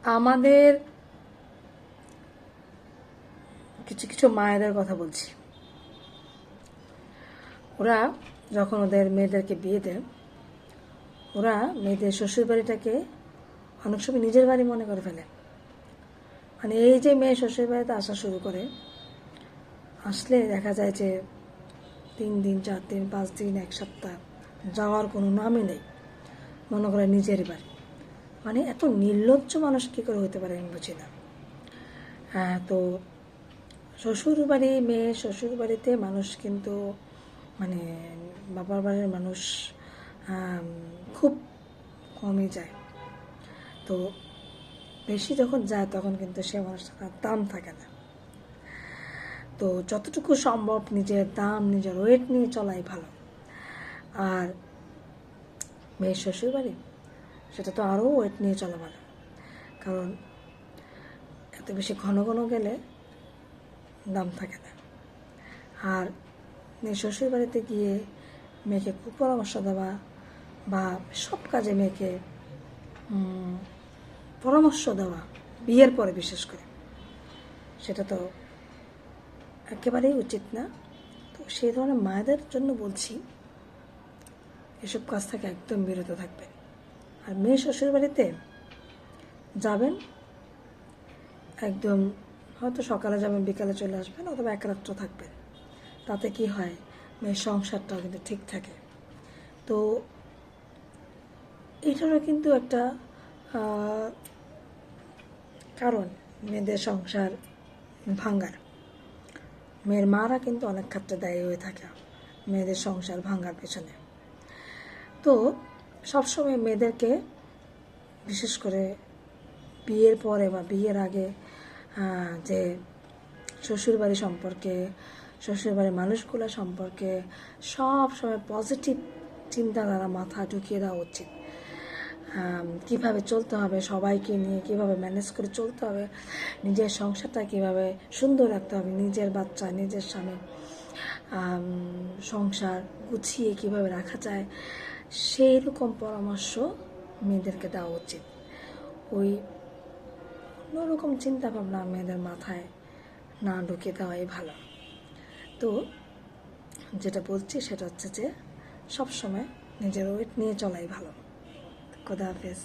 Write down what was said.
আমাদের কিছু কিছু মায়েদের কথা বলছি। ওরা যখন ওদের মেয়েদেরকে বিয়ে দেয়, ওরা মেয়েদের শ্বশুর বাড়িটাকে অনেক সময় নিজের বাড়ি মনে করে ফেলে। মানে এই যে মেয়ে শ্বশুর বাড়িতে আসা শুরু করে, আসলে দেখা যায় যে 3 দিন 4 দিন 5 দিন 1 সপ্তাহ যাওয়ার কোনো নামই নেই, মনে করে নিজের বাড়ি। মানে এত নির্লজ্জ মানুষ কী করে হতে পারে আমি বুঝি না। হ্যাঁ, তো মেয়ে শ্বশুর বাড়িতে মানুষ কিন্তু মানে বাবার বাড়ির মানুষ খুব কমই যায়। তো বেশি যখন যায় তখন কিন্তু সে মানুষটার দাম থাকে না। তো যতটুকু সম্ভব নিজের দাম, নিজের ওয়েট নিয়ে চলাই ভালো। আর মেয়ের শ্বশুর বাড়ি, সেটা তো আরও ওয়েট নিয়ে চলা ভালো। কারণ এত বেশি ঘন ঘন গেলে দাম থাকে না। আর মেয়ের শ্বশুর বাড়িতে গিয়ে মেয়েকে কুপরামর্শ দেওয়া বা সব কাজে মেয়েকে পরামর্শ দেওয়া, বিয়ের পরে বিশেষ করে, সেটা তো একেবারেই উচিত না। তো সেই ধরনের মায়েদের জন্য বলছি, এসব কাজ থেকে একদম বিরত থাকবেন। আর মেয়ে শ্বশুর বাড়িতে যাবেন, একদম হয়তো সকালে যাবেন, বিকালে চলে আসবেন, অথবা এক রাত্র থাকবেন। তাতে কি হয়, মেয়ের সংসারটাও কিন্তু ঠিক থাকে। তো এটারও কিন্তু একটা কারণ মেয়েদের সংসার ভাঙার। মেয়ের মারা কিন্তু অনেক ক্ষেত্রে দায়ী হয়ে থাকে মেয়েদের সংসার ভাঙার পেছনে। তো সবসময় মেয়েদেরকে বিশেষ করে বিয়ের পরে বা বিয়ের আগে যে শ্বশুরবাড়ি সম্পর্কে, শ্বশুরবাড়ির মানুষগুলো সম্পর্কে সব সময় পজিটিভ চিন্তাধারা মাথায় ঢুকিয়ে দেওয়া উচিত। কীভাবে চলতে হবে, সবাইকে নিয়ে কীভাবে ম্যানেজ করে চলতে হবে, নিজের সংসারটা কীভাবে সুন্দর রাখতে হবে, নিজের বাচ্চা, নিজের স্বামী, সংসার গুছিয়ে কীভাবে রাখা যায়, সেই রকম পরামর্শ মেয়েদেরকে দেওয়া উচিত। ওই অন্যরকম চিন্তাভাবনা মেয়েদের মাথায় না ঢুকিয়ে দেওয়াই ভালো। তো যেটা বলছি সেটা হচ্ছে যে সবসময় নিজের ওয়েট নিয়ে চলাই ভালো। খোদা হাফেজ।